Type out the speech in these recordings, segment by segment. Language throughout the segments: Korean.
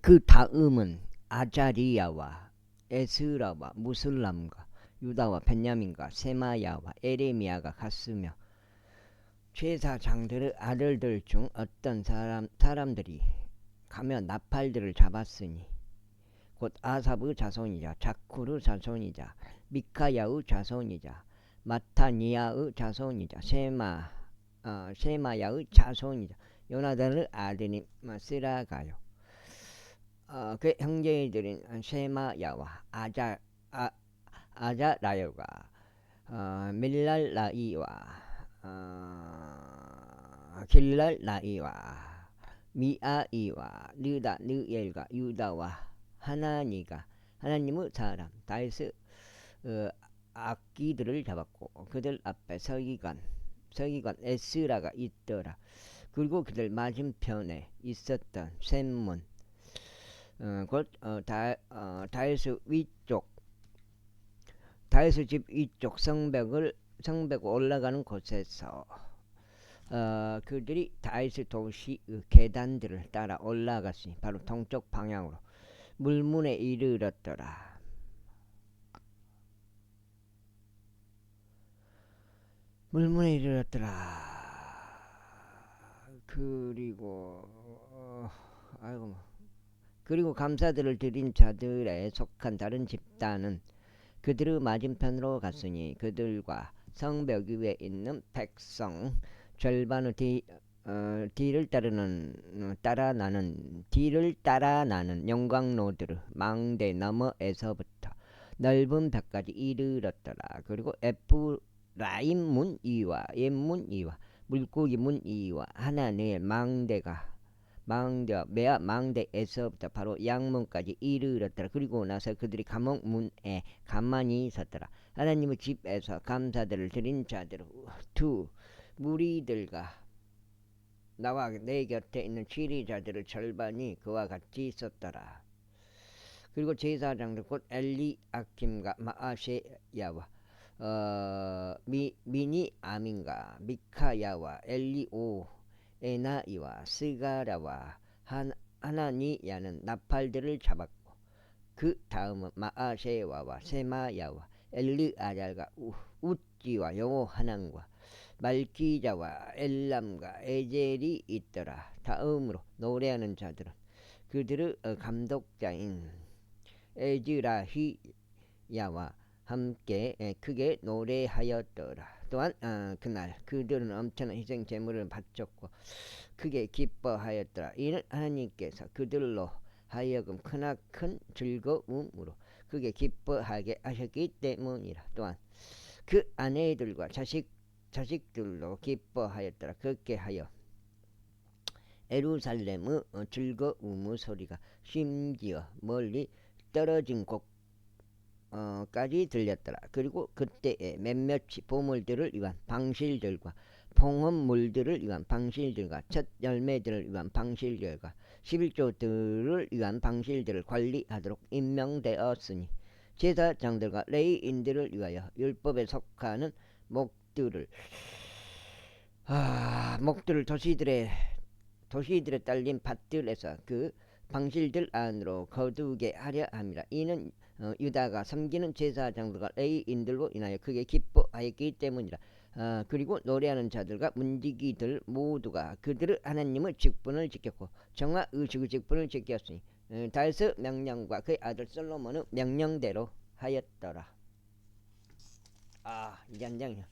그 다음은 아자리야와 에스라와 무슬람과 유다와 벤야민과 세마야와 에레미야가 갔으며 제사장들의 아들들 중 어떤 사람들이 가며 나팔들을 잡았으니 곧 아삽의 자손이자 자쿠르 자손이자 미카야의 자손이자 마타니아의 자손이자 세마야의 자손이자 요나단의 아들인 마스라가요. 그 형제들인 세마야와 아자라요가 밀랄라이와 길랄라이와 미아이와 느엘과 유다와 하나님의 사람 다윗의 악기들을 잡았고 그들 앞에 서기관 에스라가 있더라. 그리고 그들 맞은편에 있었던 샘문 곧 다윗의 집 위쪽 성벽 올라가는 곳에서 그들이 다윗의 도시 계단들을 따라 올라갔으니 바로 동쪽 방향으로 물문에 이르렀더라. 그리고 감사들을 드린 자들에 속한 다른 집단은 그들의 맞은편으로 갔으니 그들과 성벽 위에 있는 백성 절반의 뒤를 따라 나는 영광로들의 망대 너머에서부터 넓은 벽까지 이르렀더라. 그리고 에프라임 문 이와 옛문 이와 물고기 문 이와 하나님의 망대와 메아 망대에서부터 바로 양문까지 이르렀더라. 그리고 나서 그들이 감옥 문에 가만히 섰더라. 하나님의 집에서 감사들을 드린 자들 두 무리들과 나와 내 곁에 있는 지리자들의 절반이 그와 같이 있었더라. 그리고 제사장들 곧 엘리아킴과 마아세야와 미니아민과 미카야와 엘리오 에나이와 스가라와 하나니야는 나팔들을 잡았고 그 다음은 마아세야와 세마야와 엘르아잘과 우찌와 여호하난과 말기자와 엘람과 에젤이 있더라. 다음으로 노래하는 자들은 그들의 감독자인 에즈라히야와 함께 크게 노래하였더라. 또한 그날 그들은 엄청난 희생 제물을 바쳤고 크게 기뻐하였더라. 이는 하나님께서 그들로 하여금 크나큰 즐거움으로 크게 기뻐하게 하셨기 때문이라. 또한 그 아내들과 자식들로 기뻐하였더라. 그렇게 하여 예루살렘의 즐거움의 소리가 심지어 멀리 떨어진 곳까지 들렸더라. 그리고 그때에 몇몇이 보물들을 위한 방실들과 봉헌물들을 위한 방실들과 첫 열매들을 위한 방실들과 11조들을 위한 방실들을 관리하도록 임명되었으니 제사장들과 레위인들을 위하여 율법에 속하는 목들을 도시들에 딸린 밭들에서 그 방실들 안으로 거두게 하려 함이라. 이는 유다가 섬기는 제사장들과 레위인들로 인하여 크게 기뻐하였기 때문이라. 그리고 노래하는 자들과 문지기들 모두가 그들의 하나님의 직분을 지켰고 정화 의식의 직분을 지켰으니 다윗의 명령과 그의 아들 솔로몬의 명령대로 하였더라. 이제 한 장이야.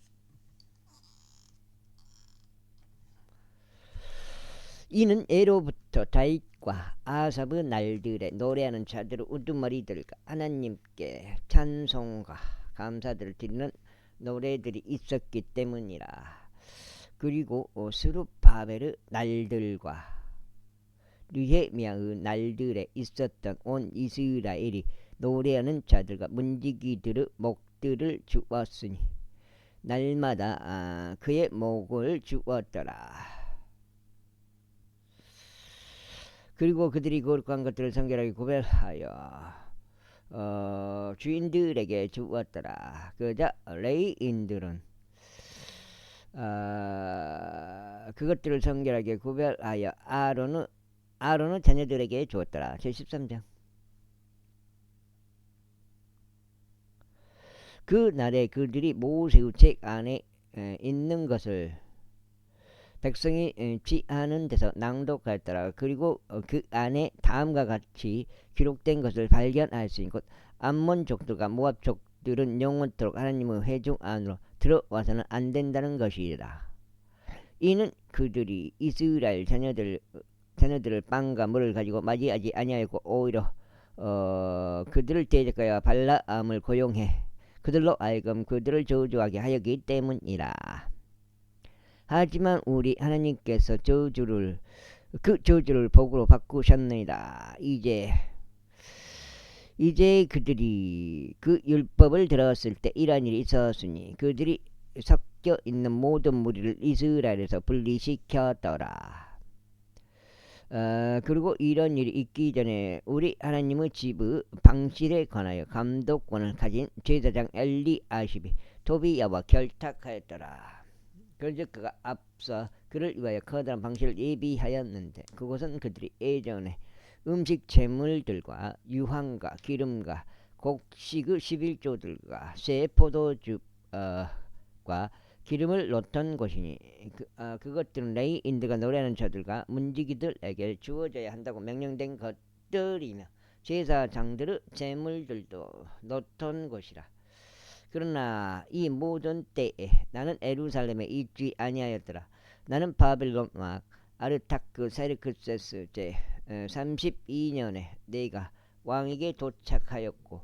이는 예로부터 다윗과 아삽의 날들에 노래하는 자들의 우두머리들과 하나님께 찬송과 감사들을 드리는 노래들이 있었기 때문이라. 그리고 스룹바벨의 날들과 느헤미야의 날들에 있었던 온 이스라엘이 노래하는 자들과 문지기들의 목들을 주었으니 날마다 그의 목을 주었더라. 그리고 그들이 거룩한 것들을 성결하게 구별하여 주인들에게 주었더라. 그자 레위인들은 그것들을 성결하게 구별하여 아론의 아론은 자녀들에게 주었더라. 제13장. 그 날에 그들이 모세의 책 안에 있는 것을 백성이 취하는 데서 낭독하였더라. 그리고 그 안에 다음과 같이 기록된 것을 발견하였으니 곧 암몬 족들과 모압 족들은 영원토록 하나님의 회중 안으로 들어와서는 안 된다는 것이라. 이는 그들이 이스라엘 자녀들을 빵과 물을 가지고 맞이하지 아니하였고 오히려 그들을 대적하여 발라암을 고용해 그들로 하여금 그들을 저주하게 하였기 때문이라. 하지만 우리 하나님께서 그 저주를 복으로 바꾸셨느니라. 이제 그들이 그 율법을 들었을 때 이러한 일이 있었으니 그들이 섞여 있는 모든 무리를 이스라엘에서 분리시켰더라. 그리고 이런 일이 있기 전에 우리 하나님의 집의 방실에 관하여 감독권을 가진 제사장 엘리아십이 도비야와 결탁하였더라. 그런즉 그가 앞서 그를 위하여 커다란 방실을 예비하였는데 그곳은 그들이 예전에 음식 재물들과 유황과 기름과 곡식의 11조들과 새 포도주과 기름을 놓던 곳이니 그것들은 레위인들과 노래하는 자들과 문지기들에게 주어져야 한다고 명령된 것들이며 제사장들의 재물들도 놓던 곳이라. 그러나 이 모든 때에 나는 예루살렘에 있지 아니하였더라. 나는 바벨론 왕 아르타크 세르크세스 제 32년에 내가 왕에게 도착하였고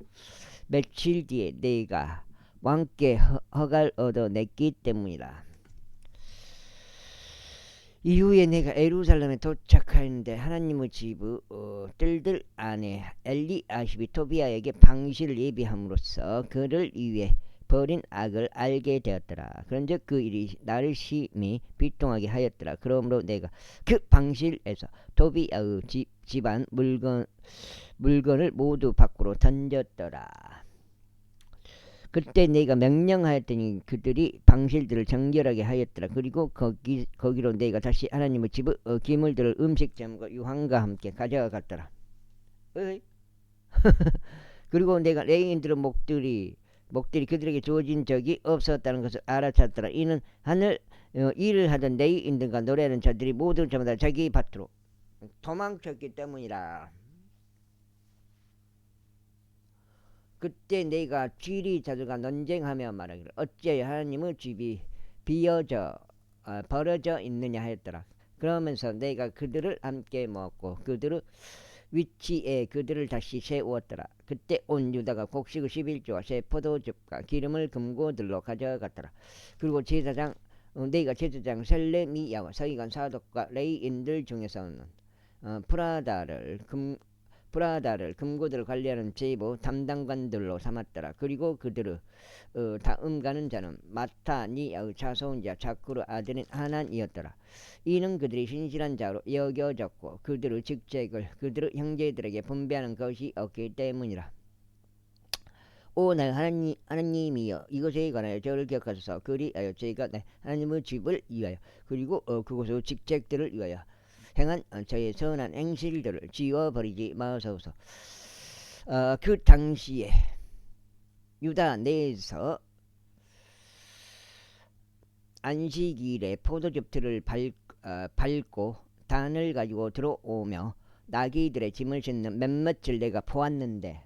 며칠 뒤에 내가 왕께 허가를 얻어냈기 때문이라. 이후에 내가 예루살렘에 도착하였는데 하나님의 집의 뜰들 안에 엘리아십이 토비아에게 방실을 예비함으로써 그를 위해 벌인 악을 알게 되었더라. 그런즉 그 일이 나를 심히 비통하게 하였더라. 그러므로 내가 그 방실에서 토비아의 집안 물건을 모두 밖으로 던졌더라. 그때 내가 명령하였더니 그들이 방실들을 정결하게 하였더라. 그리고 거기로 내가 다시 하나님의 집의 기물들을 음식 재물과 유황과 함께 가져갔더라. 그리고 내가 레위인들의 목들이 그들에게 주어진 적이 없었다는 것을 알아찼더라. 이는 일을 하던 레위인들과 노래하는 자들이 모두 저마다 자기 밭으로 도망쳤기 때문이라. 그때 내가 지리자들과 논쟁하며 말하기를 어찌하여 하나님의 집이 벌어져 있느냐 하였더라. 그러면서 내가 그들을 함께 모았고 그들의 위치에 그들을 다시 세우었더라. 그때 온 유다가 곡식의 11조와 새 포도즙과 기름을 금고들로 가져갔더라. 그리고 내가 제사장 셀레미야와 서기관 사독과 레위인들 중에서는 브라다를 금고들을 관리하는 제보 담당관들로 삼았더라. 그리고 그들의 다음 가는 자는 마타니아의 자손자 자쿠르 아들인 하난이었더라. 이는 그들이 신실한 자로 여겨졌고 그들의 직책을 그들의 형제들에게 분배하는 것이 없기 때문이라. 오 나의 하나님이여 이것에 관하여 저를 기억하소서. 그리하여 제가 하나님의 집을 위하여 그리고 그곳의 직책들을 위하여 행한 저의 선한 행실들을 지워버리지 마소서. 그 당시에 유다 내에서 안식일에 포도즙 틀을 밟고 단을 가지고 들어오며 나귀들의 짐을 싣는 몇몇을 내가 보았는데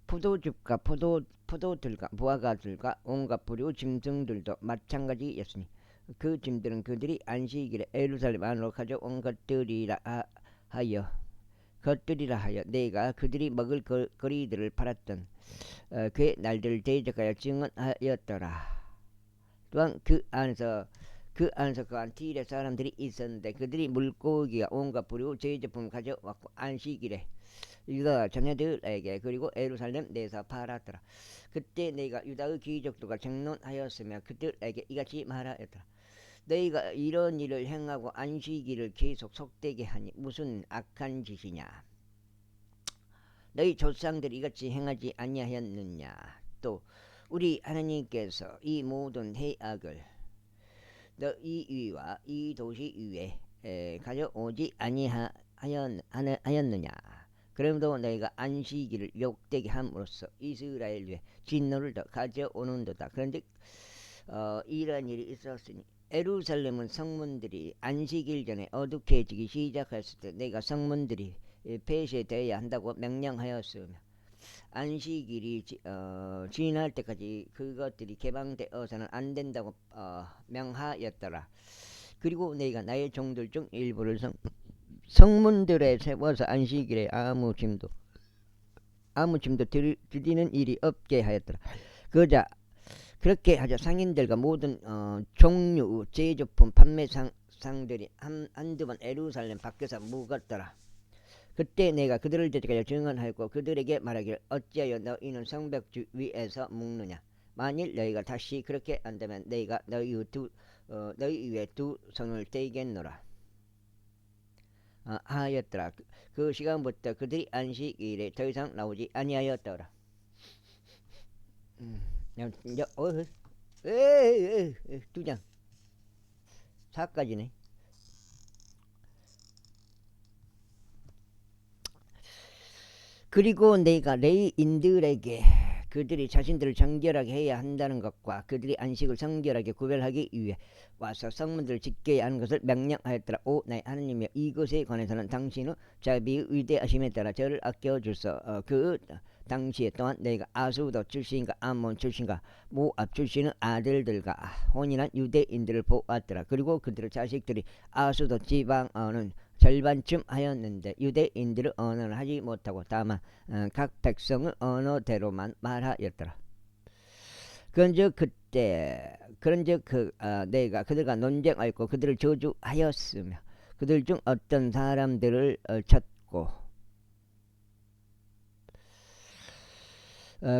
포도즙과 포도들과 무화과들과 온갖 부류 짐승들도 마찬가지였으니 그 짐들은 그들이 안식일에 예루살렘 안으로 가져온 것들이라 하여 내가 그들이 먹을 거리들을 팔았던 그 날들을 대적하여 증언하였더라. 또한 그 안에서 그한 딜의 사람들이 있었는데 그들이 물고기와 온갖 부류 제제품을 가져왔고 안식일에 유다 자녀들에게 그리고 예루살렘 내에서 팔았더라. 그때 내가 유다의 귀족들과 정론하였으며 그들에게 이같이 말하였더라. 너희가 이런 일을 행하고 안식일을 계속 속되게 하니 무슨 악한 짓이냐. 너희 조상들이 이같이 행하지 아니하였느냐. 또 우리 하나님께서 이 모든 해악을 너희 위와 이 도시 위에 가져오지 아니하였느냐. 그러므로 너희가 안식일을 욕되게 함으로써 이스라엘 위에 진노를 더 가져오는도다. 그런데 이러한 일이 있었으니 예루살렘은 성문들이 안식일 전에 어둑해지기 시작했을 때 내가 성문들이 폐쇄되어야 한다고 명령하였으며 안식일이 지날 때까지 그것들이 개방되어서는 안 된다고 명하였더라. 그리고 내가 나의 종들 중 일부를 성문들에 세워서 안식일에 아무 짐도 드리는 일이 없게 하였더라. 그렇게 하자 상인들과 모든 종류 제조품 판매상들이 한두 번 예루살렘 밖에서 묵었더라. 그때 내가 그들을 대적하여 증언하였고 그들에게 말하기를 어찌하여 너희는 성벽 위에서 묵느냐. 만일 너희가 다시 그렇게 한다면 너희가 너희 위에 두 손을 떼겠노라 하였더라. 그 시간부터 그들이 안식일에 더 이상 나오지 아니하였더라. 두 장 4까지네. 그리고 내가 레위인들에게 그들이 자신들을 정결하게 해야 한다는 것과 그들이 안식을 성결하게 구별하기 위해 와서 성문들을 지켜야 하는 것을 명령하였더라. 오 나의 하나님이여, 이것에 관해서는 당신의 자비의 위대하심에 따라 저를 아껴주소. 그 당시에 또한 내가 아수도 출신과 암몬 출신과 모압 출신의 아들들과 혼인한 유대인들을 보았더라. 그리고 그들의 자식들이 아수도 지방어는 절반쯤 하였는데 유대인들의 언어는 하지 못하고 다만 각 백성의 언어대로만 말하였더라. 그런즉 내가 그들과 논쟁하였고 그들을 저주하였으며 그들 중 어떤 사람들을 쳤고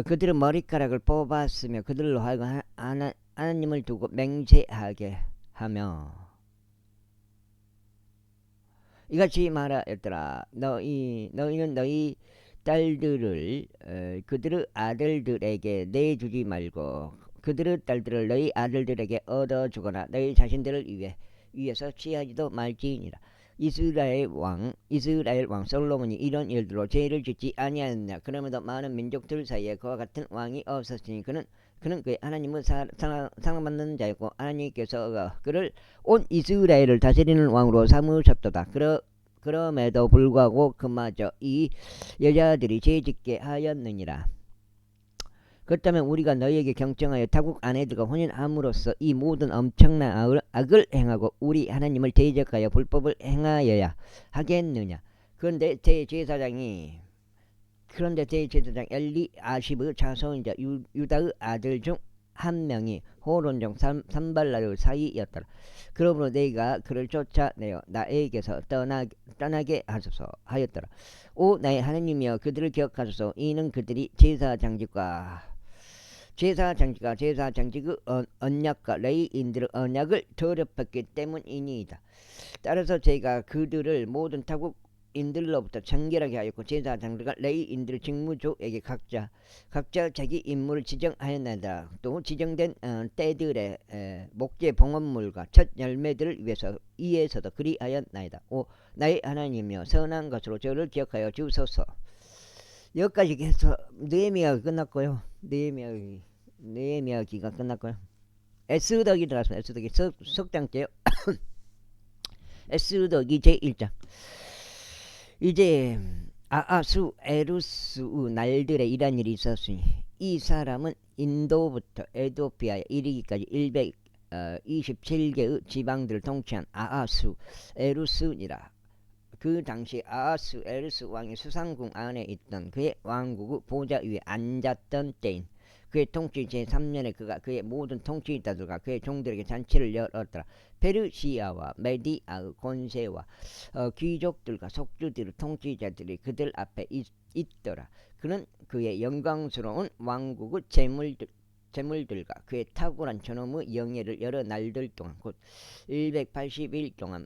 그들의 머리카락을 뽑았으며 그들로 하여금 하나님을 두고 맹세하게 하며 이같이 말하였더라. 너희는 너희 딸들을 그들의 아들들에게 내주지 말고 그들의 딸들을 너희 아들들에게 얻어주거나 너희 자신들을 위해서 취하지도 말지니라. 이스라엘 왕 솔로몬이 이런 일들로 죄를 짓지 아니하였느냐. 그러므로 많은 민족들 사이에 그와 같은 왕이 없었으니 그는 그의 하나님을 사랑받는 자였고 하나님께서 그를 온 이스라엘을 다스리는 왕으로 삼으셨도다. 그럼에도 불구하고 그마저 이 여자들이 죄짓게 하였느니라. 그렇다면 우리가 너희에게 경청하여 타국 아내들과 혼인함으로써 이 모든 엄청난 악을 행하고 우리 하나님을 대적하여 불법을 행하여야 하겠느냐. 그런데 대제사장 엘리아십의 자손이자 유다의 아들 중 한 명이 호론종 산발라의 사이였더라. 그러므로 내가 그를 쫓아내어 나에게서 떠나게 하소서 하였더라. 오 나의 하나님이여, 그들을 기억하소서. 이는 그들이 제사장직과 제사장직의 언약과 레위인들의 언약을 더럽혔기 때문이니이다. 따라서 제가 그들을 모든 타국인들로부터 정결하게 하였고 제사장들과 레위인들 직무족에게 각자 자기 임무를 지정하였나이다. 또 지정된 때들의 목재 봉헌물과 첫 열매들을 위해서도 그리하였나이다. 오 나의 하나님이여, 선한 것으로 저를 기억하여 주소서. 여기까지 해서 느헤미야가 끝났고요. 느헤미야기가 끝났고요. 에스더기 들어갔습니다. 에스더기 석장째요. 에스더기 제1장. 이제 아하수 에루스의 날들에 이런 일이 있었으니 이 사람은 인도부터 에도피아에 이르기까지 127개의 지방들을 통치한 아하수 에루스니라. 그 당시 아하수 에루스 왕이 수상궁 안에 있던 그의 왕국의 보좌 위에 앉았던 때인 그의 통치 제3년에 그가 그의 모든 통치자들과 그의 종들에게 잔치를 열었더라. 페르시아와 메디아의 권세와 귀족들과 속주들의 통치자들이 그들 앞에 있더라. 그는 그의 영광스러운 왕국의 재물들 재물들과 그의 탁월한 존엄의 영예를 여러 날들 동안 곧 180일 동안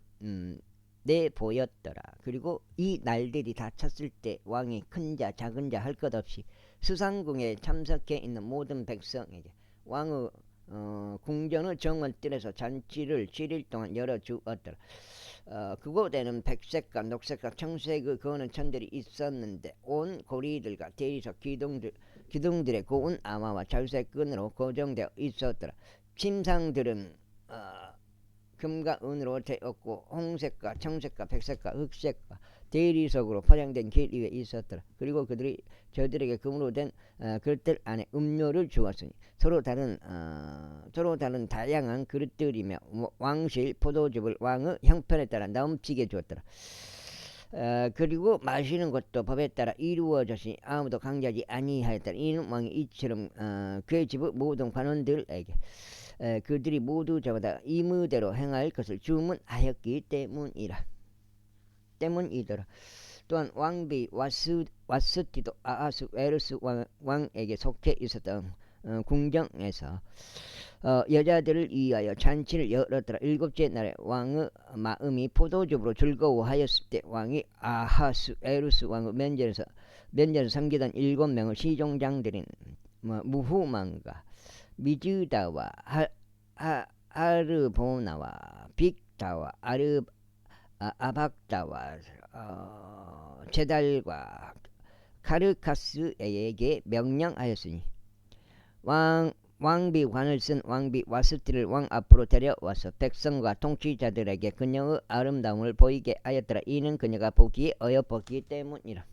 내보였더라. 그리고 이 날들이 다 찼을 때 왕이 큰 자 작은 자 할 것 없이 수상궁에 참석해 있는 모든 백성에게 왕의 궁전의 정원들에서 잔치를 7일 동안 열어주었더라. 그곳에는 백색과 녹색과 청색의 거는 천들이 있었는데 온 고리들과 대리석 기둥들의 고운 아마와 잘색 끈으로 고정되어 있었더라. 침상들은 금과 은으로 되었고 홍색과 청색과 백색과 흑색과 대리석으로 포장된 길 위에 있었더라. 그리고 그들이 저들에게 금으로 된 그릇들 안에 음료를 주었으니 서로 다른 다양한 그릇들이며 왕실 포도즙을 왕의 형편에 따라 넘치게 주었더라. 그리고 마시는 것도 법에 따라 이루어졌으니 아무도 강제하지 아니하였더라. 이는 왕이 이처럼 그의 집의 모든 관원들에게 그들이 모두 저보다 임의대로 행할 것을 주문하였기 때문이더라. 또한 왕비 와스티도 아하스 에르스 왕에게 속해 있었던 궁정에서 여자들을 위하여 잔치를 열었더라. 7째 날에 왕의 마음이 포도즙으로 즐거워하였을 때 왕이 아하스 에르스 왕의 면전에서 섬기던 7명의 시종장들인 무후만과 미즈다와 아르보나와 빅다와 아박다와 제달과 카르카스에게 명령하였으니 왕비관을 쓴 왕비 와스티를 왕 앞으로 데려와서 백성과 통치자들에게 그녀의 아름다움을 보이게 하였더라. 이는 그녀가 보기에 어여뻤기 때문이라.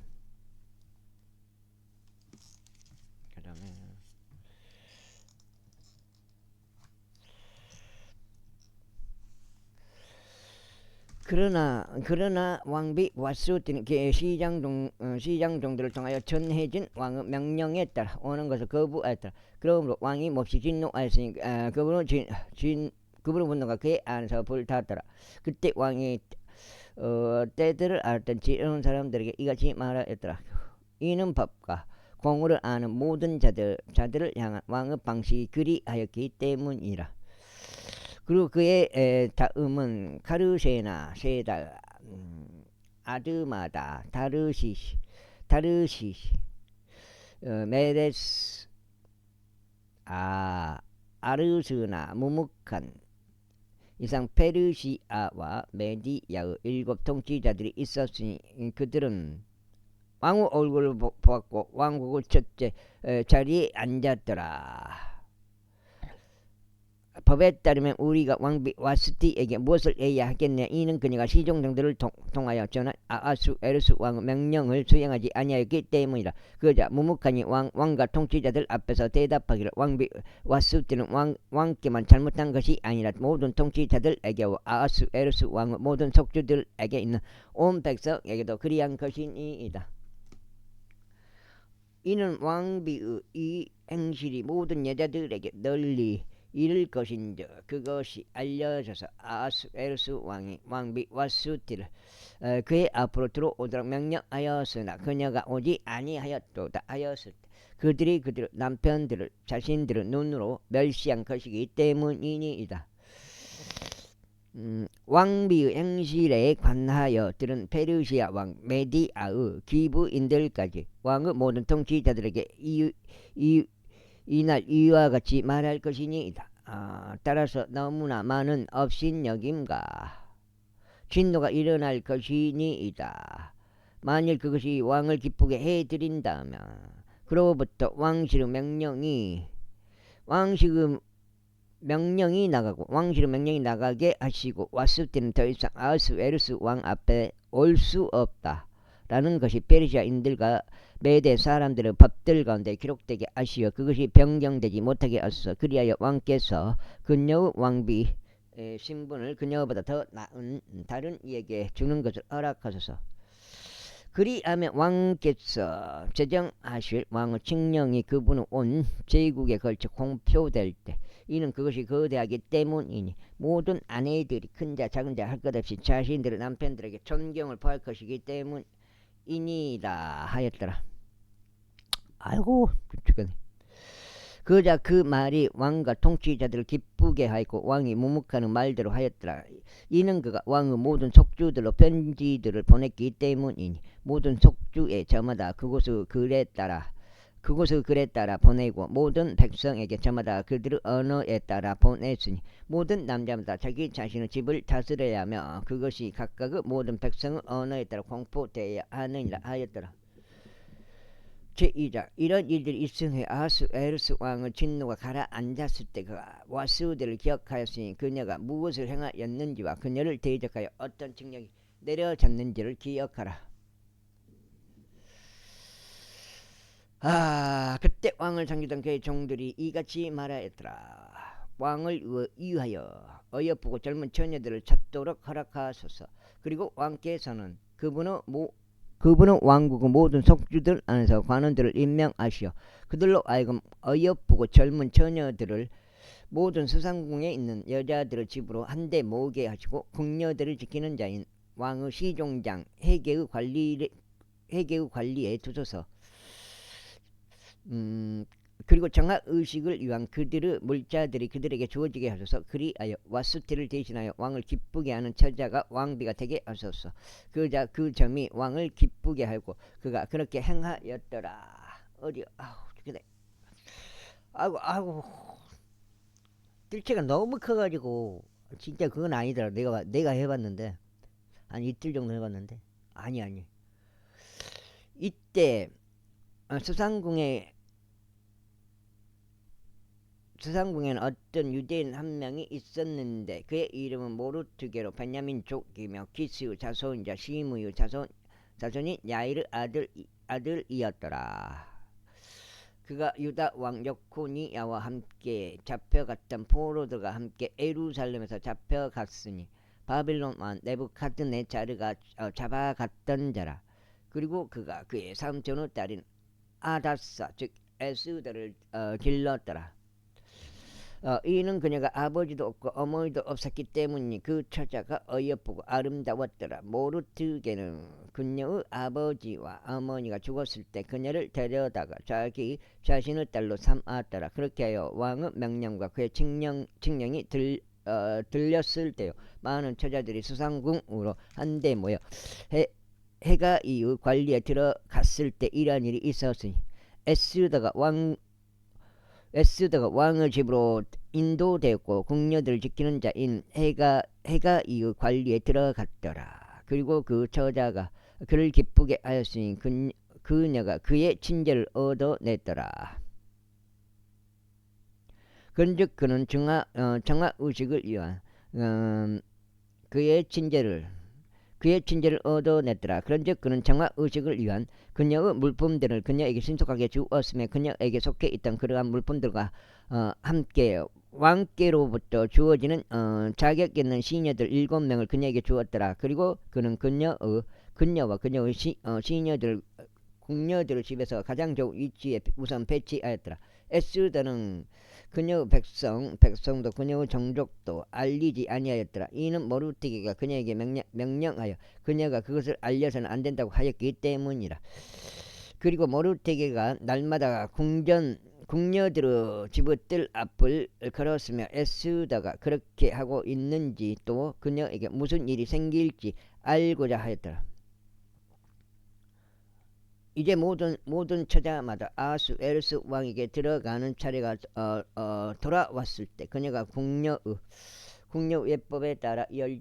그러나 왕비 와스티는 시장종들을 통하여 전해진 왕의 명령에 따라 오는 것을 거부하였더라. 그러므로 왕이 몹시 진노하였으니 그분의 분노가 그의 안에서 불탔더라. 그때 왕이 때들을 알았던 지혜로운 사람들에게 이같이 말하였더라. 이는 법과 공의를 아는 모든 자들을 향한 왕의 방식이 그리하였기 때문이라. 그리고 그의 다음은 카르세나, 세달, 아드마다, 다르시시, 메레스, 아르스나, 무묵한 이상 페르시아와 메디야의 7 통치자들이 있었으니 그들은 왕의 얼굴을 보았고 왕국의 첫째 자리에 앉았더라. 법에 따르면 우리가 왕비 와스티에게 무엇을 해야 하겠냐. 이는 그녀가 시종장들을 통하여 전한 아하수 에르스 왕의 명령을 수행하지 아니하였기 때문이라. 그러자 무묵하니 왕과 통치자들 앞에서 대답하기를 왕비 와스티는 왕께만 잘못한 것이 아니라 모든 통치자들에게와 아하수 에르스 왕의 모든 속주들에게 있는 온 백성에게도 그리한 것이니이다. 이는 왕비의 이 행실이 모든 여자들에게 널리 이를 것인즉 그것이 알려져서 아하스 에르스 왕이 왕비 와스티를 그의 앞으로 들어오도록 명령하였으나 그녀가 오지 아니하였도다 하였을 때 그들이 그들의 남편들을 자신들의 눈으로 멸시한 것이기 때문이니이다. 왕비의 행실에 관하여 들은 페르시아 왕 메디아의 기부인들까지 왕의 모든 통치자들에게 이날 이와 같이 말할 것이니이다. 따라서 너무나 많은 업신여김과 진노가 일어날 것이니이다. 만일 그것이 왕을 기쁘게 해드린다면 그로부터 왕실의 명령이 나가게 하시고 와스티는 더 이상 아하스웨르스 왕 앞에 올 수 없다 라는 것이 페르시아인들과 메대 사람들의 법들 가운데 기록되게 하시어 그것이 변경되지 못하게 하소서. 그리하여 왕께서 그녀의 왕비 신분을 그녀보다 더 나은 다른 이에게 주는 것을 허락하소서. 그리하면 왕께서 제정하실 왕의 칙령이 그분의 온 제국에 걸쳐 공표될 때 이는 그것이 거대하기 때문이니 모든 아내들이 큰 자 작은 자 할 것 없이 자신들의 남편들에게 존경을 포할 것이기 때문이니라 하였더라. 아이고 죽겠네. 그자 그 말이 왕과 통치자들을 기쁘게 하였고 왕이 무묵하는 말대로 하였더라. 이는 그가 왕의 모든 속주들로 편지들을 보냈기 때문이니 모든 속주에 저마다 그곳의 글에 따라 보내고 모든 백성에게 저마다 그들의 언어에 따라 보냈으니 모든 남자마다 자기 자신의 집을 다스려야 하며 그것이 각각의 모든 백성의 언어에 따라 공포되어야 하느니라 하였더라. 제2장 이런 일들이 있은 후에 아하수에로스 왕의 진노가 가라앉았을 때 그가 와스우대를 기억하였으니 그녀가 무엇을 행하였는지와 그녀를 대적하여 어떤 징령이 내려졌는지를 기억하라. 그때 왕을 섬기던 그의 종들이 이같이 말하였더라. 왕을 위하여 어여쁘고 젊은 처녀들을 찾도록 허락하소서. 그리고 왕께서는 그분은 왕국의 모든 속주들 안에서 관원들을 임명하시어 그들로 하여금 어여쁘고 젊은 처녀들을 모든 수상궁에 있는 여자들의 집으로 한데 모으게 하시고 궁녀들을 지키는 자인 왕의 시종장 해계의 관리에 두소서. 그리고 정학의식을 위한 그들의 물자들이 그들에게 주어지게 하소서. 그리하여 와스티를 대신하여 왕을 기쁘게 하는 처자가 왕비가 되게 하소서. 그 점이 왕을 기쁘게 하고 그가 그렇게 행하였더라. 어디 그래. 아이고 뜰채가 너무 커가지고 진짜 그건 아니더라. 내가 해봤는데 한 이틀 정도 해봤는데 아니 이때 수상궁에는 어떤 유대인 한 명이 있었는데 그의 이름은 모르트게로 베냐민족이며 기스의 자손이자 시므의 자손이 야일의 아들이었더라. 그가 유다 왕 여코니야와 함께 잡혀갔던 포로들과 함께 예루살렘에서 잡혀갔으니 바빌론 왕 네부카드네자르가 잡아갔던 자라. 그리고 그가 그의 삼촌의 딸인 아다사 즉 에스더를 길렀더라. 이는 그녀가 아버지도 없고 어머니도 없었기 때문이 그 처자가 어여쁘고 아름다웠더라. 모르트게는 그녀의 아버지와 어머니가 죽었을 때 그녀를 데려다가 자기 자신의 딸로 삼았더라. 그렇게 하여 왕의 명령과 그의 칙령이 들렸을 때요 많은 처자들이 수상궁으로 한데 모여 해가 이의 관리에 들어갔을 때 이러한 일이 있었으니 에스더가 왕의 집으로 인도되었고 궁녀들을 지키는 자인 해가 이의 관리에 들어갔더라. 그리고 그 처자가 그를 기쁘게 하였으니 그녀가 그의 친절을 얻어냈더라. 그런즉 그는 정화의식을 위한 그의 친절을 얻어냈더라. 그런즉 그는 정화의식을 위한 그녀의 물품들을 그녀에게 신속하게 주었으며 그녀에게 속해 있던 그러한 물품들과 함께 왕께로부터 주어지는 자격 있는 시녀들 7명을 그녀에게 주었더라. 그리고 그는 그녀와 그녀의 시녀들 궁녀들을 집에서 가장 좋은 위치에 우선 배치하였더라. 에스더는 그녀의 백성도 그녀의 종족도 알리지 아니하였더라. 이는 모르드게가 그녀에게 명령하여 그녀가 그것을 알려서는 안 된다고 하였기 때문이라. 그리고 모르드게가 날마다 궁녀들의 집의 뜰 앞을 걸었으며 에스더가 그렇게 하고 있는지 또 그녀에게 무슨 일이 생길지 알고자 하였더라. 이제 모든 처자마다 아하수에로스 왕에게 들어가는 차례가 돌아왔을 때 그녀가 궁녀 예법에 따라 12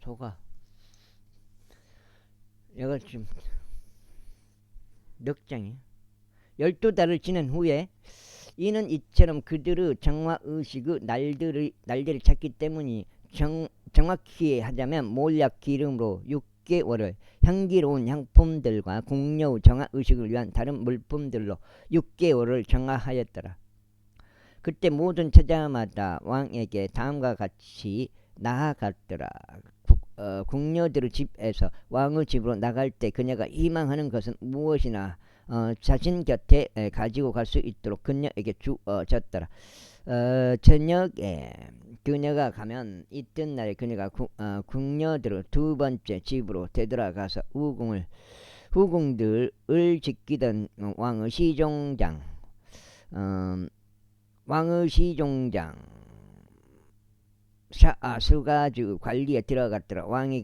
소가 이거 지금 몇 장이야? 12달을 지낸 후에 이는 이처럼 그들의 정화의식의 날들을 찾기 때문이 정확히 하자면 몰약 기름으로 6개월을 향기로운 향품들과 궁녀의 정화의식을 위한 다른 물품들로 6개월을 정화하였더라. 그때 모든 처자마다 왕에게 다음과 같이 나아갔더라. 궁녀들의 집에서 왕의 집으로 나갈 때 그녀가 희망하는 것은 무엇이나 자신 곁에 가지고 갈 수 있도록 그녀에게 주어졌더라. 저녁에 그녀가 가면 이튿날에 그녀가 궁녀들을 두 번째 집으로 되돌아가서 후궁들을 지키던 왕의 시종장 수가주 관리에 들어갔더라. 왕이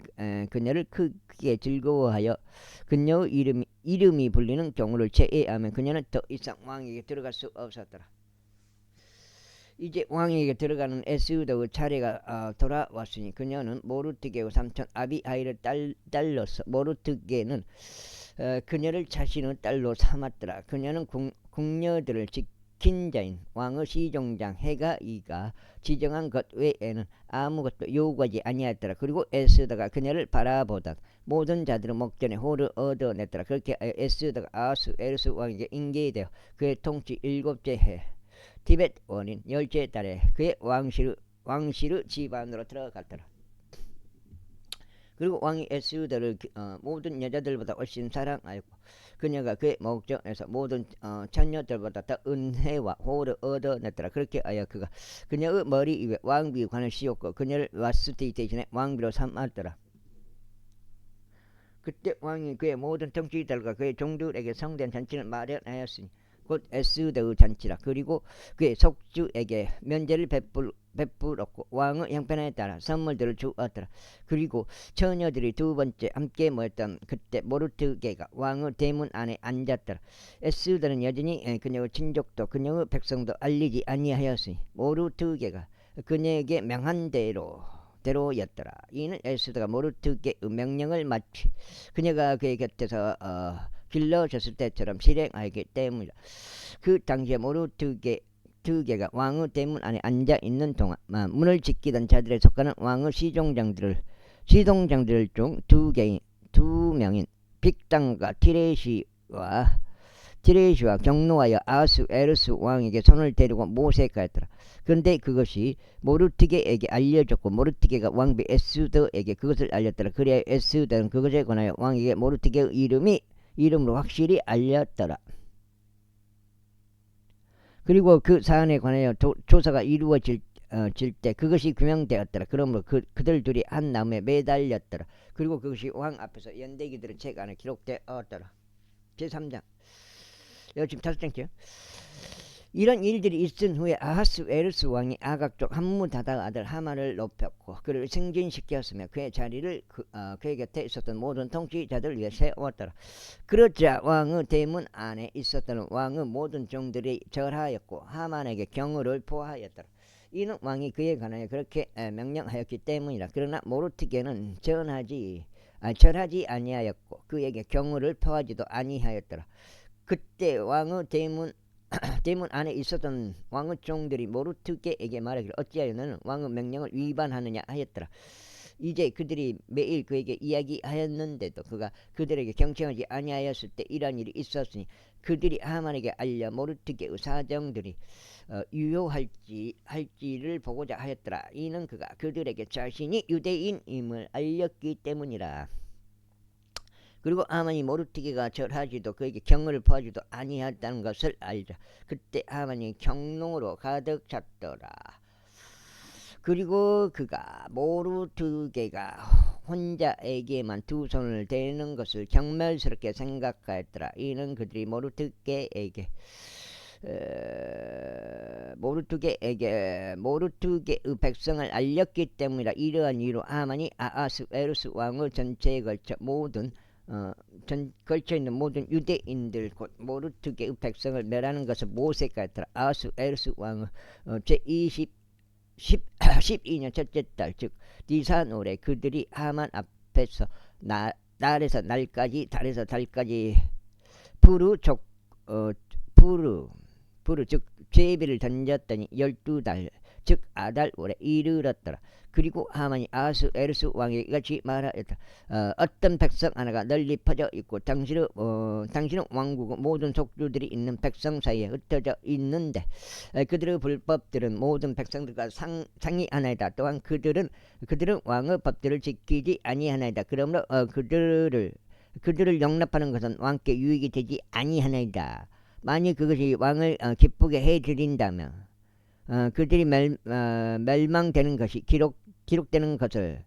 그녀를 크게 즐거워하여 그녀의 이름이 불리는 경우를 제외하면 그녀는 더 이상 왕에게 들어갈 수 없었더라. 이제 왕에게 들어가는 에스더의 차례가 돌아왔으니 그녀는 모르드게의 삼촌 아비하일의 딸로서 모르드게는 그녀를 자신의 딸로 삼았더라. 그녀는 궁녀들을 지킨 자인 왕의 시종장 헤가이가 지정한 것 외에는 아무것도 요구하지 아니하였더라. 그리고 에스더가 그녀를 바라보던 모든 자들의 목전에 호를 얻어냈더라. 그렇게 에스더가 아수에르스 왕에게 인계되어 그의 통치 7째 해 디벳 원인 10째 달에 그의 왕실의 집안으로 들어갔더라. 그리고 왕이 에스더를 모든 여자들보다 훨씬 사랑하였고 그녀가 그의 목전에서 모든 처녀들보다 더 은혜와 호를 얻어냈더라. 그렇게 하여 그가 그녀의 머리 위에 왕비관을 씌웠고 그녀를 와스티 대신에 왕비로 삼았더라. 그때 왕이 그의 모든 통치들과 그의 종들에게 성된 잔치를 마련하였으니 곧 에스더의 잔치라. 그리고 그의 속주에게 면제를 베풀었고 왕의 형편에 따라 선물들을 주었더라. 그리고 처녀들이 두 번째 함께 모였던 그때 모르드게가 왕의 대문 안에 앉았더라. 에스더는 여전히 그녀의 친족도 그녀의 백성도 알리지 아니하였으니 모르드게가 그녀에게 명한 대로였더라. 이는 에스더가 모르드게의 명령을 마치 그녀가 그의 곁에서 길러졌을 때처럼 실행하기 때문이다. 그 당시에 모르드게가 왕의 대문 안에 앉아 있는 동안 문을 지키던 자들에 속하는 왕의 시종장들 중 두 명인 빅당과 티레시와 경노하여 아수에르스 왕에게 손을 대리고 모색하였더라. 그런데 그것이 모르드게에게 알려졌고 모르드게가 왕비 에스더에게 그것을 알렸더라. 그래야 에스더는 그것에 관하여 왕에게 모르드게의 이름으로 확실히 알렸더라. 그리고 그 사안에 관하여 조사가 이루어질 때 그것이 규명되었더라. 그러므로 그들 둘이 한 나무에 매달렸더라. 그리고 그것이 왕 앞에서 연대기들의 책 안에 기록되었더라. 제3장. 여기 지금 5장째요. 이런 일들이 있은 후에 아하스웨르스 왕이 아각족 함무다다 아들 하만을 높였고 그를 승진시켰으며 그의 자리를 그의 곁에 있었던 모든 통치자들을 위해 세웠더라. 그러자 왕의 대문 안에 있었던 왕의 모든 종들이 절하였고 하만에게 경의를 포하였더라. 이는 왕이 그에 관하여 그렇게 명령하였기 때문이라. 그러나 모르드게는 절하지 아니하였고 그에게 경의를 표하지도 아니하였더라. 그때 왕의 대문 안에 있었던 왕의 종들이 모르드게에게 말하기를 어찌하여 너는 왕의 명령을 위반하느냐 하였더라. 이제 그들이 매일 그에게 이야기하였는데도 그가 그들에게 경청하지 아니하였을 때 이러한 일이 있었으니 그들이 하만에게 알려 모르드게의 사정들이 유효할지를 보고자 하였더라. 이는 그가 그들에게 자신이 유대인임을 알렸기 때문이라. 그리고 하만이 모르드게가 절하지도 그에게 경의를 표하지도 아니하였다는 것을 알자. 그때 하만이 경롱으로 가득 찼더라. 그리고 그가 모르드게가 혼자에게만 두 손을 대는 것을 경멸스럽게 생각하였더라. 이는 그들이 모르드게의 백성을 알렸기 때문이라. 이러한 이유로 하만이 아하스웨르스 왕의 전체에 걸쳐 걸쳐있는 모든 유대인들 곧 모르드게의 백성을 멸하는 것을 모색하였더라. 아하스웨르스 왕의 제12년 첫째 달 즉 니산월에 그들이 하만 앞에서 달에서 달까지 푸르 즉 제비를 던졌더니 12달 즉 아달월에 이르렀더라. 그리고 하만이 아하스웨르스 왕에게 이같이 말하였다. 어떤 백성 하나가 널리 퍼져 있고 당신은 왕국의 모든 속주들이 있는 백성 사이에 흩어져 있는데 그들의 불법들은 모든 백성들과 상이하나이다. 또한 그들은 왕의 법들을 지키지 아니하나이다. 그러므로 그들을 용납하는 것은 왕께 유익이 되지 아니하나이다. 만일 그것이 왕을 기쁘게 해드린다면 그들이 멸망되는 것이 기록되는 것을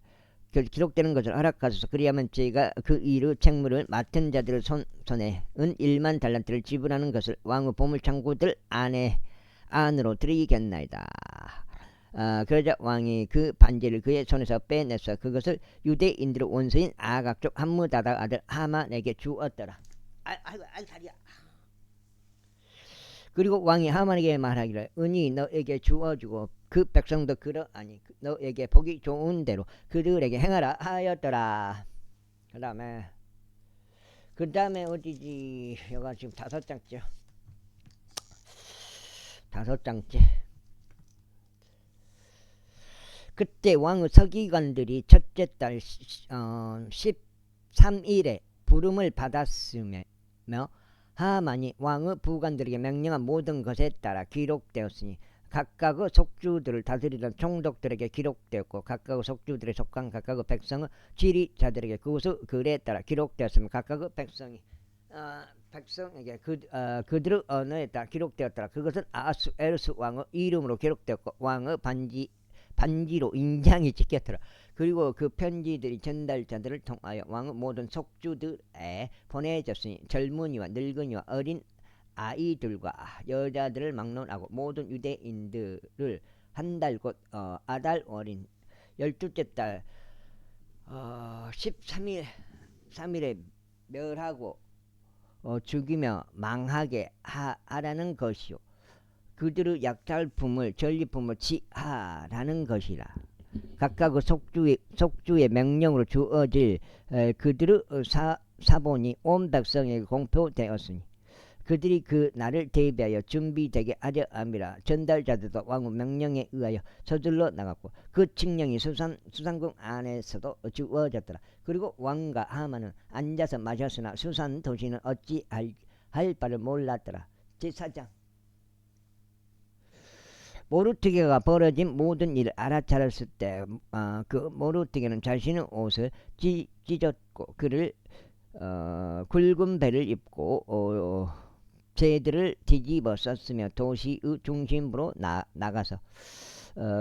허락하소서. 그리하면 제가 그 이루 책무를 맡은 자들의 손에 은 1만 달란트를 지불하는 것을 왕의 보물창고들 안으로 드리겠나이다. 그러자 왕이 그 반지를 그의 손에서 빼내서 그것을 유대인들의 원수인 아각 족 함무다다 아들 하만에게 주었더라. 아이고 다리야. 그리고 왕이 하만에게 말하기를 은이 너에게 주어주고 그 백성도 그러하니 너에게 보기 좋은 대로 그들에게 행하라 하였더라. 그 다음에 어디지? 여가 지금 5장째. 그때 왕의 서기관들이 첫째 달 13일에 부름을 받았으며 하만이 왕의 부관들에게 명령한 모든 것에 따라 기록되었으니 각각의 속주들을 다스리던 총독들에게 기록되었고 각각의 속주들에 속한 각각의 백성의 지리자들에게 그것의 글에 따라 기록되었으며 각각의 백성에게 그들의 언어에 따라 기록되었더라. 그것은 아하수에루스 왕의 이름으로 기록되었고 왕의 반지로 인장이 찍혔더라. 그리고 그 편지들이 전달자들을 통하여 왕의 모든 속주들에 보내졌으니 젊은이와 늙은이와 어린 아이들과 여자들을 막론하고 모든 유대인들을 한 달 곧 아달 월인 12째 달 13일에 멸하고 죽이며 망하게 하라는 것이요 그들의 약탈품을 전리품을 취하라는 것이라. 각각의 속주의 명령으로 주어질 그들의 사본이 온 백성에게 공표되었으니 그들이 그 날을 대비하여 준비되게 하려 함이라. 전달자들도 왕의 명령에 의하여 서둘러 나갔고 그 칙령이 수산궁 안에서도 주어졌더라. 그리고 왕과 하만은 앉아서 마셨으나 수산 도시는 어찌 할 바를 몰랐더라. 제4장. 모르드게가 벌어진 모든 일을 알아차렸을 때 그 모르드게는 자신의 옷을 찢었고 그를 굵은 배를 입고 재들을 뒤집어 썼으며 도시의 중심부로 나가서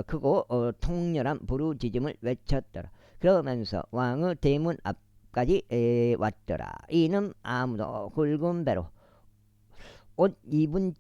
크고 통렬한 부르짖음을 외쳤더라. 그러면서 왕의 대문 앞까지 왔더라. 이는 아무도 굵은 배로 옷 입은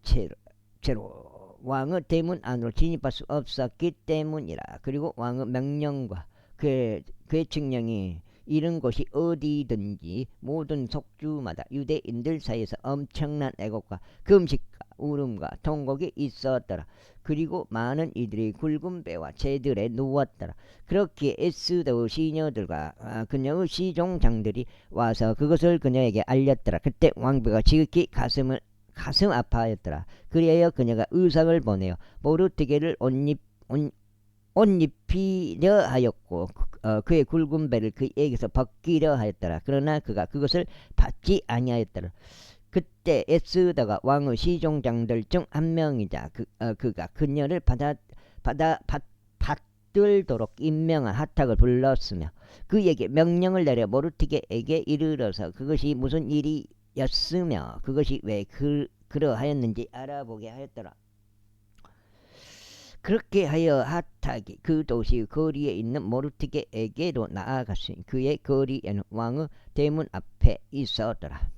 채로 왕의 대문 안으로 진입할 수 없었기 때문이라. 그리고 왕의 명령과 그의 칙령이 이른 곳이 어디든지 모든 속주마다 유대인들 사이에서 엄청난 애곡과 금식과 울음과 통곡이 있었더라. 그리고 많은 이들이 굵은 배와 재들에 누웠더라. 그렇게 에스더 시녀들과 그녀의 시종장들이 와서 그것을 그녀에게 알렸더라. 그때 왕비가 지극히 가슴 아파하였더라. 그리하여 그녀가 의상을 보내어 모르드게를 옷입히려 하였고 그의 굵은 배를 그에게서 벗기려 하였더라. 그러나 그가 그것을 받지 아니하였더라. 그때 에스더가 왕의 시종장들 중 한 명이자 그가 그녀를 받들도록 임명한 하탁을 불렀으며 그에게 명령을 내려 모르드게에게 이르러서 그것이 무슨 일이었으며 그것이 왜 그러하였는지 알아보게 하였더라. 그렇게 하여 하탁이 그 도시 거리에 있는 모르드게에게로 나아갔으니 그의 거리에는 왕의 대문 앞에 있었더라.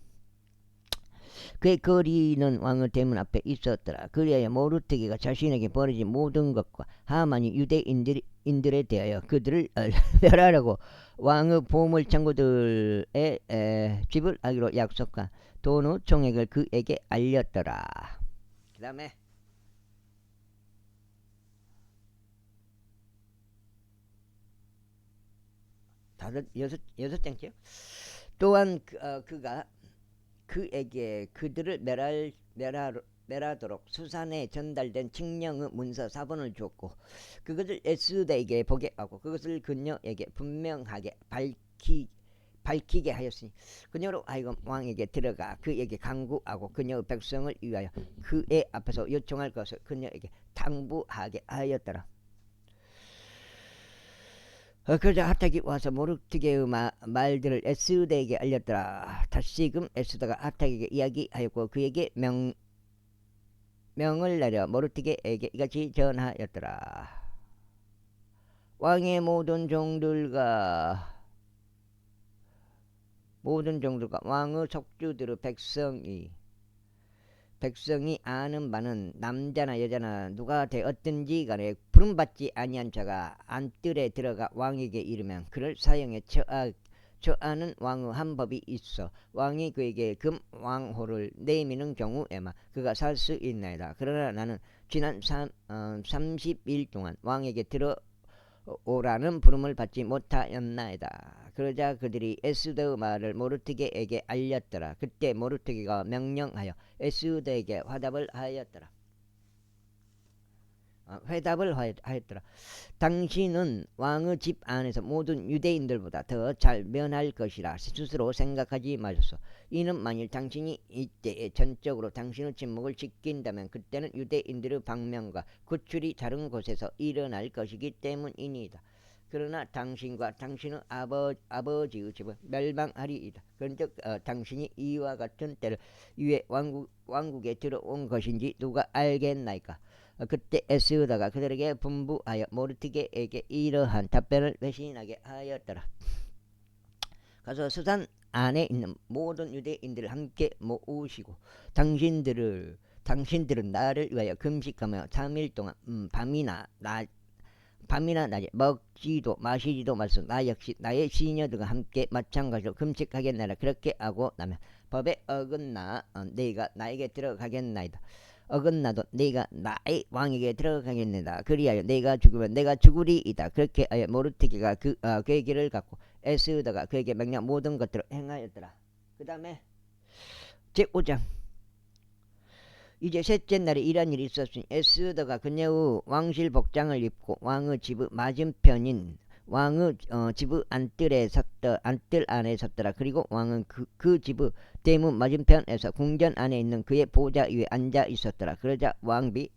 그의 거리는 왕의 대문 앞에 있었더라. 그리하여 모르드게가 자신에게 벌어진 모든 것과 하만이 유대인들에 대하여 그들을 멸하라고 왕의 보물창고들에 지불하기로 약속한 돈의 총액을 그에게 알렸더라. 그 다음에 여섯 장째요. 또한 그가 그에게 그들을 멸하도록 수산에 전달된 칙령의 문서 4본을 줬고 그것을 에스더에게 보게 하고 그것을 그녀에게 분명하게 밝히게 하였으니 그녀로 하여금 왕에게 들어가 그에게 간구하고 그녀의 백성을 위하여 그의 앞에서 요청할 것을 그녀에게 당부하게 하였더라. 그러자 하탁이 와서 모르트게의 말들을 에스더에게 알렸더라. 다시금 에스더가 하탁에게 이야기하였고 그에게 명을 내려 모르트게에게 이같이 전하였더라. 왕의 모든 종들과 왕의 속주들의 백성이 아는 바는 남자나 여자나 누가 되었든지 간에 부름받지 아니한 자가 안뜰에 들어가 왕에게 이르면 그를 사형에 처하는 왕의 한 법이 있어 왕이 그에게 금왕호를 내미는 경우에만 그가 살 수 있나이다. 그러나 나는 지난 30일 동안 왕에게 들어오라는 부름을 받지 못하였나이다. 그러자 그들이 에스더의 말을 모르드게에게 알렸더라. 그때 모르드게가 명령하여 에스더에게 회답을 하였더라. 당신은 왕의 집 안에서 모든 유대인들보다 더 잘 면할 것이라 스스로 생각하지 마소서. 이는 만일 당신이 이때에 전적으로 당신의 침묵을 지킨다면 그때는 유대인들의 방명과 구출이 다른 곳에서 일어날 것이기 때문이니이다. 그러나 당신과 당신의 아버지의 집은 멸망하리이다. 그런즉 당신이 이와 같은 때를 위해 왕국에 들어온 것인지 누가 알겠나이까. 그때 에스더가 그들에게 분부하여 모르드게에게 이러한 답변을 회신하게 하였더라. 가서 수산 안에 있는 모든 유대인들을 함께 모으시고 당신들은 나를 위하여 금식하며 3일 동안 밤이나 낮에 먹지도 마시지도 말소. 나 역시 나의 시녀들과 함께 마찬가지로 금식하겠나이다. 그렇게 하고 나면 법에 어긋나 네가 나에게 들어가겠나이다. 어긋나도 네가 나의 왕에게 들어가겠나이다. 그리하여 네가 죽으면 내가 죽으리이다. 그렇게 하여 모르드게가 그의 길을 갖고 에스더가 그에게 명령 모든 것들을 행하였더라. 그 다음에 제5장. 이제 셋째 날에 이런 일이 있었으니 에스더가 그녀의 왕실 복장을 입고 왕의 집의 맞은편인 왕의 집의 안뜰 안에 섰더라. 그리고 왕은 그 집의 대문 맞은편에서 궁전 안에 있는 그의 보좌 위에 앉아 있었더라. 그러자 왕비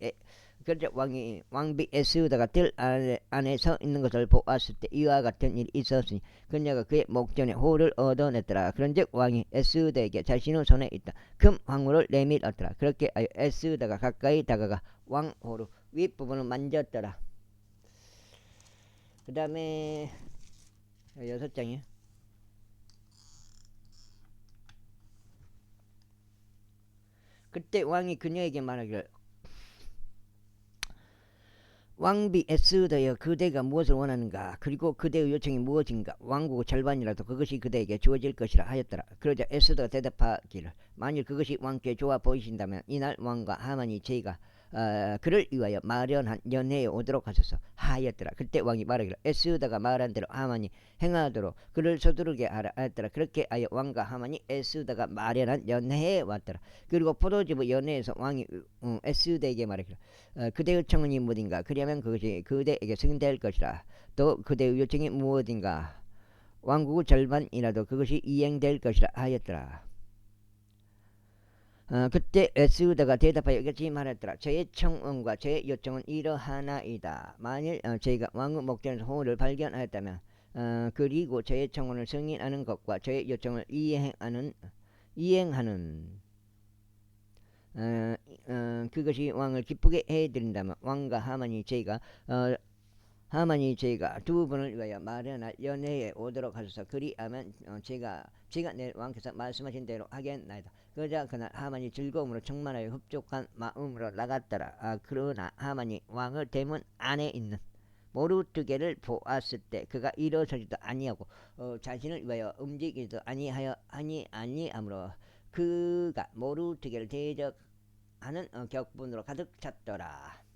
에스더가 뜰 안에 서 있는 것을 보았을 때 이와 같은 일이 있었으니 그녀가 그의 목전에 호를 얻어냈더라. 그런즉 왕이 에스더에게 자신의 손에 있다 금황후를 내밀었더라. 그렇게 하여 에스더가 가까이 다가가 왕호의 윗부분을 만졌더라. 그 다음에 6장이요. 그때 왕이 그녀에게 말하기를 왕비 에스더여, 그대가 무엇을 원하는가? 그리고 그대의 요청이 무엇인가? 왕국의 절반이라도 그것이 그대에게 주어질 것이라 하였더라. 그러자 에스더가 대답하기를 만일 그것이 왕께 좋아 보이신다면 이날 왕과 하만이 저희가 그를 위하여 마련한 연회에 오도록 하소서 하였더라. 그때 왕이 말하기를 에스더가 말한 대로 하만이 행하도록 그를 서두르게 하라 하였더라. 그렇게 하여 왕과 하만이 에스더가 마련한 연회에 왔더라. 그리고 포도즙의 연회에서 왕이 에스더에게 말하기를 그대의 청원이 무엇인가? 그리하면 그것이 그대에게 승인될 것이라. 또 그대의 요청이 무엇인가? 왕국의 절반이라도 그것이 이행될 것이라 하였더라. 그때 에스더가 대답하여 이같이 말했더라. 저의 청원과 저의 요청은 이러하나이다. 만일 저희가 왕의 목전에서 호를 발견하였다면 그리고 저의 청원을 승인하는 것과 저의 요청을 이행하는 그것이 왕을 기쁘게 해드린다면 왕과 하만이 저희가 두 분을 위하여 마련할 연회에 오도록 하소서. 그리하면 제가 내 왕께서 말씀하신 대로 하겠나이다. 그러자 그날 하만이 즐거움으로 충만하여 흡족한 마음으로 나갔더라. 그러나 하만이 왕의 대문 안에 있는 모르드게를 보았을 때 그가 일어서지도 아니하고 자신을 위하여 움직이지도 아니하므로 그가 모르드게를 대적하는 격분으로 가득 찼더라.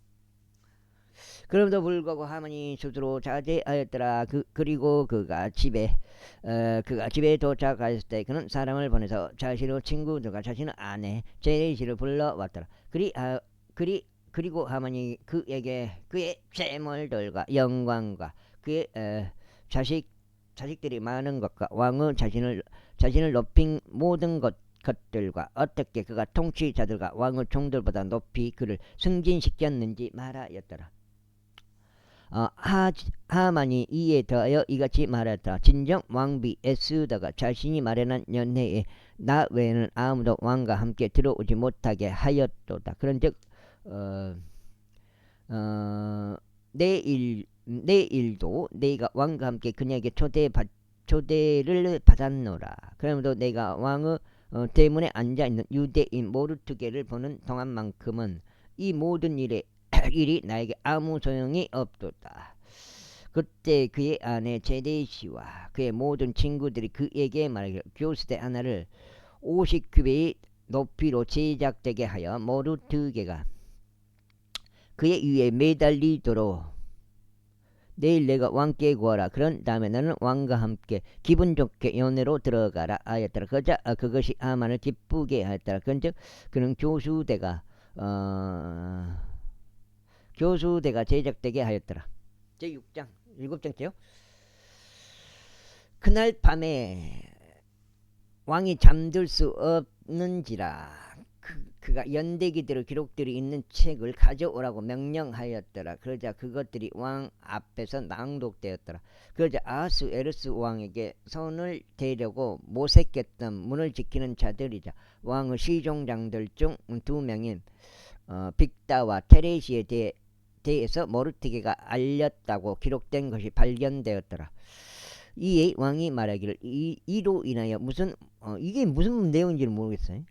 그럼에도 불구하고 하만이 스스로 자제하였더라. 그리고 그가 집에 도착하였을 때 그는 사람을 보내서 자신의 친구들과 자신의 아내 제레시를 불러왔더라. 그리고 하만이 그에게 그의 재물들과 영광과 그의 자식들이 많은 것과 왕의 자신을 높인 모든 것들과 어떻게 그가 통치자들과 왕의 종들보다 높이 그를 승진시켰는지 말하였더라. 하만이 이에 더하여 이같이 말했다. 진정 왕비 에스더가 자신이 마련한 연회에 나 외에는 아무도 왕과 함께 들어오지 못하게 하였도다. 그런즉 내일도 내가 왕과 함께 그녀에게 초대를 받았노라. 그러므로 내가 왕의 대문에 앉아있는 유대인 모르드게를 보는 동안만큼은 이 모든 일이 나에게 아무 소용이 없도다. 그때 그의 아내 제데시와 그의 모든 친구들이 그에게 말하기를 교수대 하나를 50규빗 높이로 제작되게 하여 모르드게가 그의 위에 매달리도록 내일 내가 왕께 구하라. 그런 다음에 나는 왕과 함께 기분 좋게 연회로 들어가라 하였더라. 그것이 하만을 기쁘게 하였더라. 그런즉 그는 교수대가 제작되게 하였더라. 제6장 7장째요. 그날 밤에 왕이 잠들 수 없는지라 그가 연대기대로 기록들이 있는 책을 가져오라고 명령하였더라. 그러자 그것들이 왕 앞에서 낭독되었더라. 그러자 아하스에르스 왕에게 손을 대려고 모색했던 문을 지키는 자들이자 왕의 시종장들 중 2명인 빅다와 테레시에 대해서 모르드게가 알렸다고 기록된 것이 발견되었더라. 이에 왕이 말하기를 이로 인하여 이게 무슨 내용인지는 모르겠어요.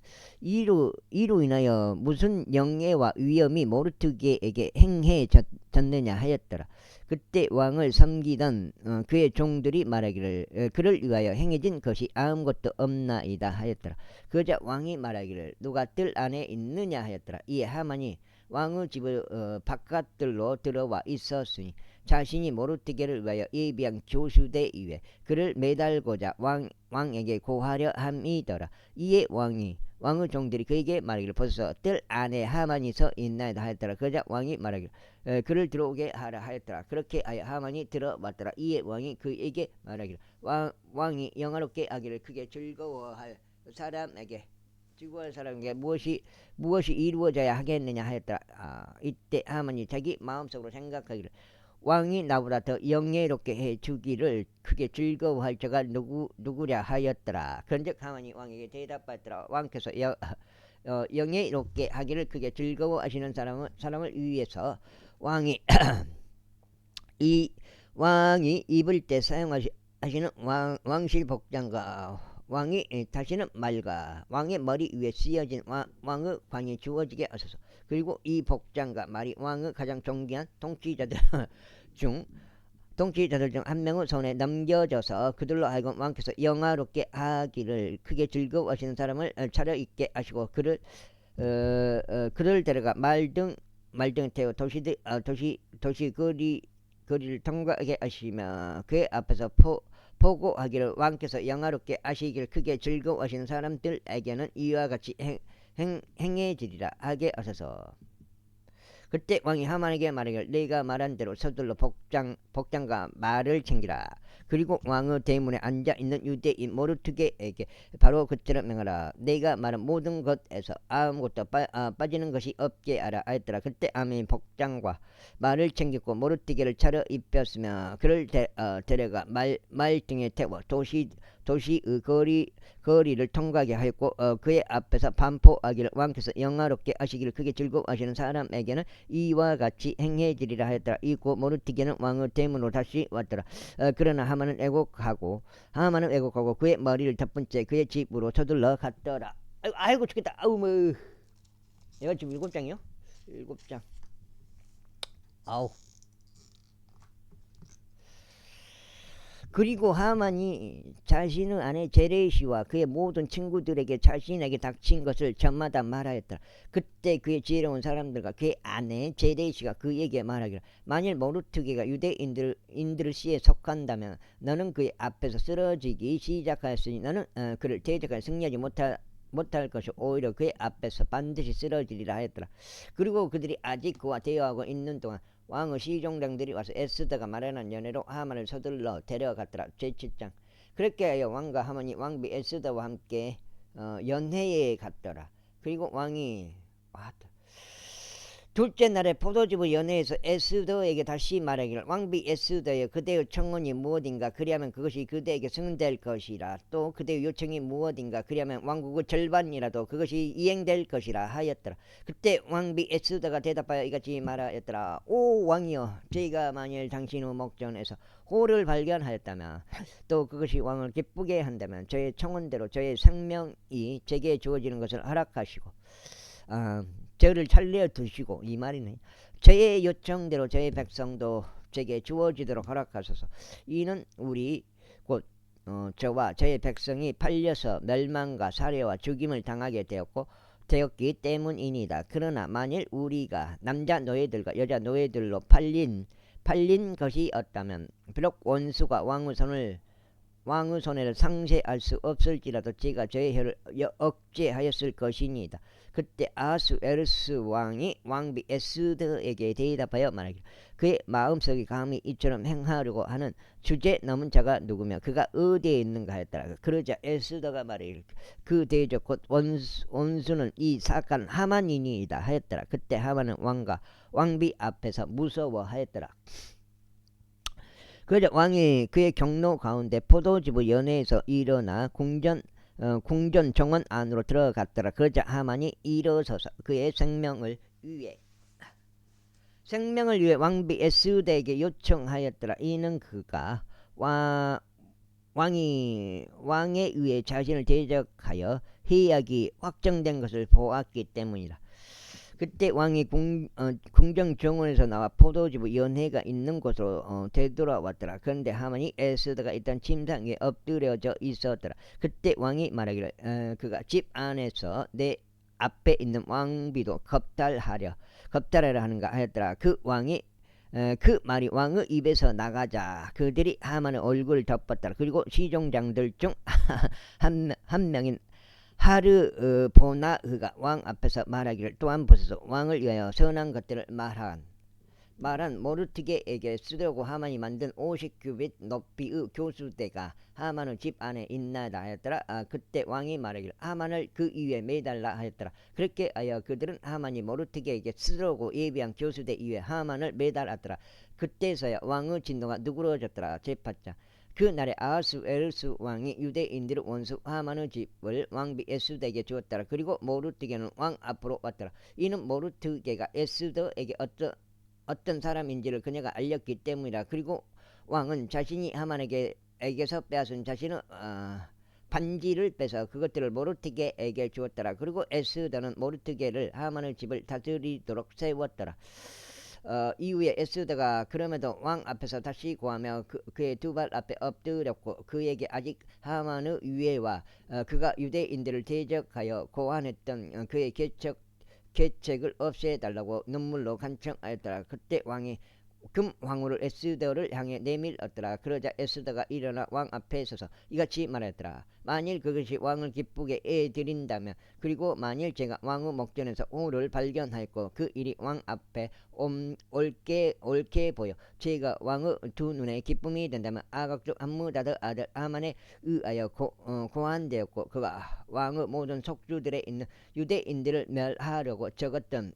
이로 인하여 무슨 영예와 위엄이 모르드게에게 행해졌느냐 하였더라. 그때 왕을 섬기던 그의 종들이 말하기를 그를 위하여 행해진 것이 아무것도 없나이다 하였더라. 그러자 왕이 말하기를 누가 뜰 안에 있느냐 하였더라. 이에 하만이 왕의 집을 바깥들로 들어와 있었으니 자신이 모르드게를 위하여 예비한 교수대 위에 그를 매달고자 왕에게 고하려 함이더라. 이에 왕의 종들이 그에게 말하기를 보소서 뜰 안에 하만이 서 있나이다 하였더라. 그러자 왕이 말하기를 그를 들어오게 하라 하였더라. 그렇게 하여 하만이 들어왔더라. 이에 왕이 그에게 말하기를 왕이 영화롭게 하기를 크게 즐거워할 사람에게 무엇이 이루어져야 하겠느냐 하였더라. 이때 하만이 자기 마음속으로 생각하기를 왕이 나보다 더 영예롭게 해주기를 크게 즐거워할 자가 누구랴 하였더라. 그런즉 하만이 왕에게 대답하였더라. 왕께서 영예롭게 하기를 크게 즐거워하시는 사람을 위해서 왕이 입을 때 사용하시는 왕실 복장과 왕이 다시는 말과 왕의 머리 위에 씌어진 왕의 관이 주어지게 하소서. 그리고 이 복장과 말이 왕의 가장 존귀한 통치자들 중 한 명의 손에 넘겨져서 그들로 하여금 왕께서 영화롭게 하기를 크게 즐거워하시는 사람을 차려입게 하시고 그를 데려가 말등 태워 도시 거리를 통과하게 하시며 그의 앞에서 보고하기를 왕께서 영화롭게 하시기를 크게 즐거워하시는 사람들에게는 이와 같이 행해지리라 하게 하소서. 그때 왕이 하만에게 말하기를 내가 말한 대로 서둘러 복장과 말을 챙기라. 그리고 왕의 대문에 앉아있는 유대인 모르드게에게 바로 그처럼 명하라. 내가 말한 모든 것에서 아무것도 빠지는 것이 없게 하라 하였더라. 그때 하만이 복장과 말을 챙겼고 모르드게를 차려입혔으며 그를 데려가 말 등에 태워 도시의 거리를 통과하게 하였고 그의 앞에서 반포하기를 왕께서 영화롭게 하시기를 크게 즐거워하시는 사람에게는 이와 같이 행해지리라 하였더라. 이고 모르드게는 왕의 대문으로 다시 왔더라. 그러나 하만은 애곡하고 그의 머리를 덮은 채 그의 집으로 서둘러 갔더라. 아이고 죽겠다. 아우 뭐 내가 지금 7장이요? 7장. 아우. 그리고 하만이 자신의 아내 제레시와 그의 모든 친구들에게 자신에게 닥친 것을 저마다 말하였더라. 그때 그의 지혜로운 사람들과 그의 아내 제레시가 그에게 말하기를 만일 모르드게가 유대인들의 시에 속한다면 너는 그의 앞에서 쓰러지기 시작하였으니 너는 그를 대적하여 승리하지 못할 것이 오히려 그의 앞에서 반드시 쓰러지리라 하였더라. 그리고 그들이 아직 그와 대화하고 있는 동안 왕의 시종장들이 와서 에스더가 마련한 연회로 하만을 서둘러 데려갔더라. 제7장. 그렇게 하여 왕과 하만이 왕비 에스더와 함께 연회에 갔더라. 그리고 왕이 둘째 날에 포도주부 연회에서 에스더에게 다시 말하기를 왕비 에스더여 그대의 청원이 무엇인가 그리하면 그것이 그대에게 승인될 것이라 또 그대의 요청이 무엇인가 그리하면 왕국의 절반이라도 그것이 이행될 것이라 하였더라. 그때 왕비 에스더가 대답하여 이같이 말하였더라. 오 왕이여 저희가 만일 당신의 목전에서 호를 발견하였다면 또 그것이 왕을 기쁘게 한다면 저의 청원대로 저의 생명이 제게 주어지는 것을 허락하시고 저를 살려 두시고 이 말이네. 저의 요청대로 저의 백성도 제게 주어지도록 허락하소서. 이는 우리 곧 저와 저의 백성이 팔려서 멸망과 살해와 죽임을 당하게 되었기 때문이니다. 그러나 만일 우리가 남자 노예들과 여자 노예들로 팔린 것이 없다면 비록 원수가 왕의 손에를 상쇄할 수 없을지라도 제가 저의 혀를 억제하였을 것이니이다. 그때 아수에르스 왕이 왕비 에스더에게 대답하여 말하기를 그의 마음속에 감히 이처럼 행하려고 하는 주제 넘은 자가 누구며 그가 어디에 있는가 하였더라. 그러자 에스더가 말하기를 그 대적 곧 원수는 이 사악한 하만이니이다 하였더라. 그때 하만은 왕비 앞에서 무서워하였더라. 그러자 왕이 그의 경로 가운데 포도주부 연회에서 일어나 궁전 정원 안으로 들어갔더라. 그러자 하만이 일어서서 그의 생명을 위해 왕비 에스더에게 요청하였더라. 이는 그가 왕에 의해 자신을 대적하여 해악이 확정된 것을 보았기 때문이다. 그때 왕이 궁정 정원에서 나와 포도주부 연회가 있는 곳으로 되돌아왔더라. 그런데 하만이 에스더가 있던 침상 위에 엎드려져 있었더라. 그때 왕이 말하기를 그가 집 안에서 내 앞에 있는 왕비도 겁탈하려 하는가 하였더라. 그 말이 왕의 입에서 나가자 그들이 하만의 얼굴을 덮었더라. 그리고 시종장들 중 한 명인 하르보나흐가 왕 앞에서 말하기를 또한 보소서 왕을 위하여 선한 것들을 말한 모르드게에게 쓰려고 하만이 만든 50규빗 높이의 교수대가 하만의 집 안에 있나이다 하였더라. 그때 왕이 말하기를 하만을 그 위에 매달라 하였더라. 그렇게 하여 그들은 하만이 모르드게에게 쓰려고 예비한 교수대 위에 하만을 매달았더라. 그때서야 왕의 진노가 누그러졌더라. 제8장 그날에 아수에르스 왕이 유대인들의 원수 하만의 집을 왕비 에스더에게 주었더라. 그리고 모르드게는 왕 앞으로 왔더라. 이는 모르드게가 에스더에게 어떤 사람인지를 그녀가 알렸기 때문이라. 그리고 왕은 자신이 하만에게서 빼앗은 자신의 반지를 빼서 그것들을 모르드게에게 주었더라. 그리고 에스더는 모르드게를 하만의 집을 다스리도록 세웠더라. 이후에 에스더가 그럼에도 왕 앞에서 다시 고하며 그의 두 발 앞에 엎드렸고 그에게 아직 하만의 유해와 그가 유대인들을 대적하여 고한했던 그의 계책을 없애달라고 눈물로 간청하였더라. 그때 왕이 금황후를 에스더를 향해 내밀었더라. 그러자 에스더가 일어나 왕 앞에 서서 이같이 말하였더라. 만일 그것이 왕을 기쁘게 해드린다면 그리고 만일 제가 왕의 목전에서 호를 발견하였고 그 일이 왕 앞에 옳게 보여 제가 왕의 두 눈에 기쁨이 된다면 아각족 함므다드 아들 하만에 의하여 고한되었고 그가 왕의 모든 속주들에 있는 유대인들을 멸하려고 적었던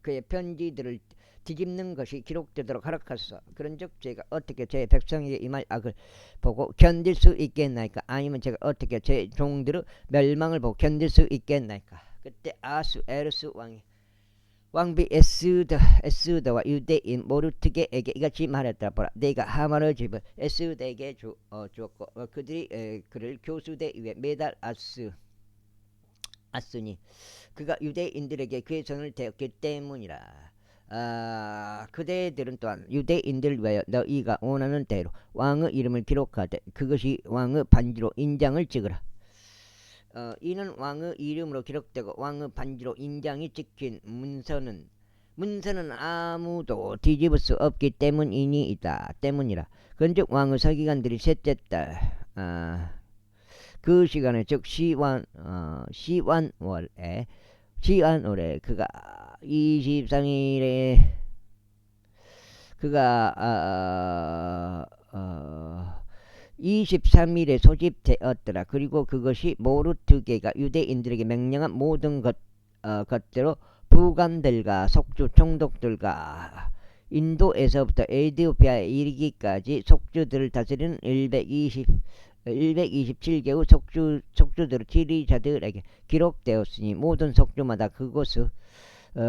그의 편지들을 뒤집는 것이 기록되도록 허락하소서. 그런즉 제가 어떻게 제 백성에게 임할 악을 보고 견딜 수 있겠나이까? 아니면 제가 어떻게 제 종들의 멸망을 보고 견딜 수 있겠나이까? 그때 아수에르스 왕비 에스더와 유대인 모르드게에게 이같이 말했더라. 보라, 내가 하만의 집을 에스더에게 주었고 그들이 그를 교수대 위에 매달았으니 그가 유대인들에게 그의 손을 대었기 때문이라. 그대들은 또한 유대인들을 위하여 너희가 원하는 대로 왕의 이름을 기록하되 그것이 왕의 반지로 인장을 찍으라. 이는 왕의 이름으로 기록되고 왕의 반지로 인장이 찍힌 문서는 아무도 뒤집을 수 없기 때문이라. 그런즉 왕의 서기관들이 셋째 달 그 시간에 즉 시완월에 그가 23일에 그가 23일에 소집되었더라. 그리고 그것이 모르드게가 유대인들에게 명령한 모든 것대로 부관들과 속주 총독들과 인도에서부터 에티오피아에 이르기까지 속주들을 다스리는 127개의 속주들 지리자들에게 기록되었으니 모든 속주마다 그곳의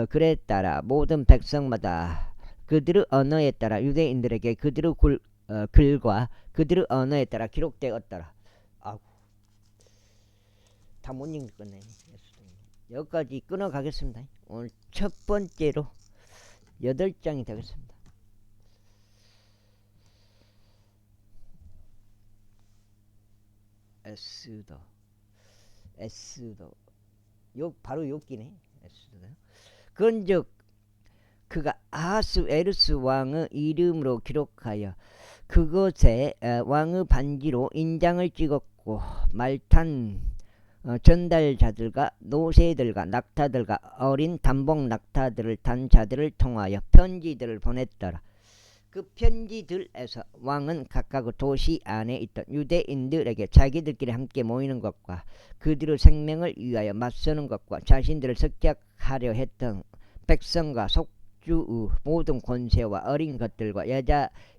글에 따라 모든 백성마다 그들의 언어에 따라 유대인들에게 그들의 글과 그들의 언어에 따라 기록되었더라. 아우, 다 못 읽겠네. 여기까지 끊어가겠습니다. 오늘 첫 번째로 8장이 되겠습니다. 에스더 바로 여기네. 에스더. 그런즉 그가 아하스웨르스 왕의 이름으로 기록하여 그것에 왕의 반지로 인장을 찍었고 말탄 전달자들과 노새들과 낙타들과 어린 단복 낙타들을 탄 자들을 통하여 편지들을 보냈더라. 그 편지들에서 왕은 각각 도시 안에 있던 유대인들에게 자기들끼리 함께 모이는 것과 그들의 생명을 위하여 맞서는 것과 자신들을 습격하려 했던 백성과 속주의 모든 권세와 어린 것들과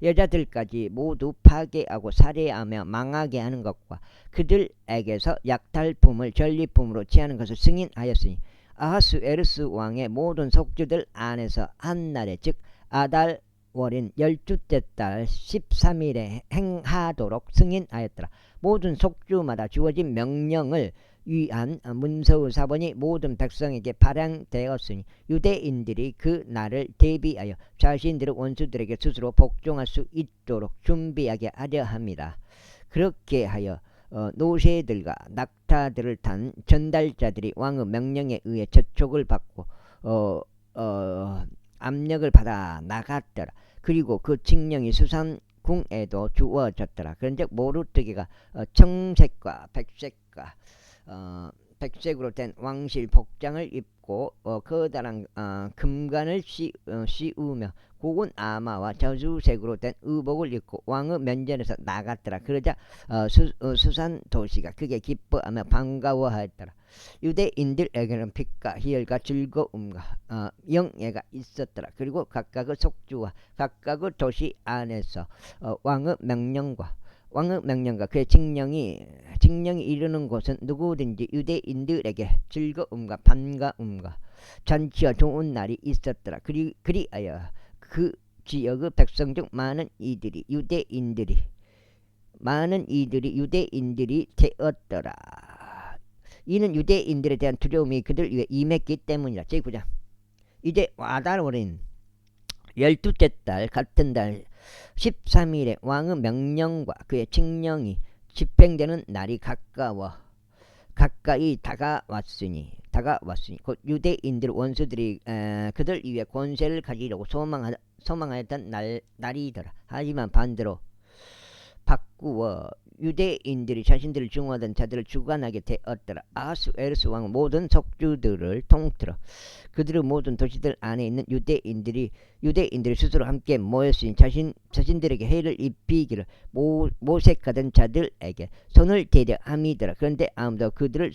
여자들까지 모두 파괴하고 살해하며 망하게 하는 것과 그들에게서 약탈품을 전리품으로 취하는 것을 승인하였으니 아하스웨르스 왕의 모든 속주들 안에서 한날에 즉 아달 월인 12째 달 13일에 행하도록 승인하였더라. 모든 속주마다 주어진 명령을 위한 문서의 사본이 모든 백성에게 발행되었으니 유대인들이 그 날을 대비하여 자신들의 원수들에게 스스로 복종할 수 있도록 준비하게 하려 합니다. 그렇게 하여 노새들과 낙타들을 탄 전달자들이 왕의 명령에 의해 저촉을 받고 압력을 받아 나갔더라. 그리고 그 칙령이 수산궁에도 주어졌더라. 그런즉 모르드게가 청색과 백색으로 된 왕실 복장을 입고 커다란 금관을 씌우며 고운 아마와 저주색으로 된 의복을 입고 왕의 면전에서 나갔더라. 그러자 수산 도시가 크게 기뻐하며 반가워하였더라. 유대인들에게는 빛과 희열과 즐거움과 영예가 있었더라. 그리고 각각의 속주와 각각의 도시 안에서 왕의 명령과 그의 칙령이 이르는 곳은 누구든지 유대인들에게 즐거움과 반가움과 잔치와 좋은 날이 있었더라. 그리하여 그 지역의 백성 중 많은 이들이 유대인들이 되었더라. 이는 유대인들에 대한 두려움이 그들 위에 임했기 때문이라. 제9장. 이제 아달월인 12째 달 같은 달 13일에 왕의 명령과 그의 칙령이 집행되는 날이 가까이 다가왔으니 곧 유대인들 원수들이 그들 위에 권세를 가지려고 소망하였던 날이더라. 하지만 반대로 바꾸어 유대인들이 자신들을 증오하던 자들을 주관하게 되었더라. 아하스웨르스 왕은 모든 속주들을 통틀어 그들의 모든 도시들 안에 있는 유대인들이 스스로 함께 모였으니 자신들에게 해를 입히기를 모색하던 자들에게 손을 대려 함이더라. 그런데 아무도 그들을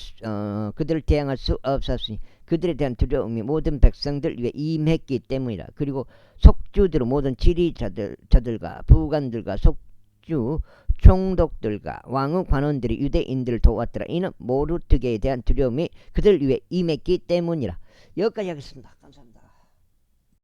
대항할 수 없었으니 그들에 대한 두려움이 모든 백성들 위에 임했기 때문이라. 그리고 속주들의 모든 지리자들과 부관들과 속주 총독들과 왕의 관원들이 유대인들을 도왔더라. 이는 모르드게에 대한 두려움이 그들 위에 임했기 때문이라. 여기까지 하겠습니다. 감사합니다.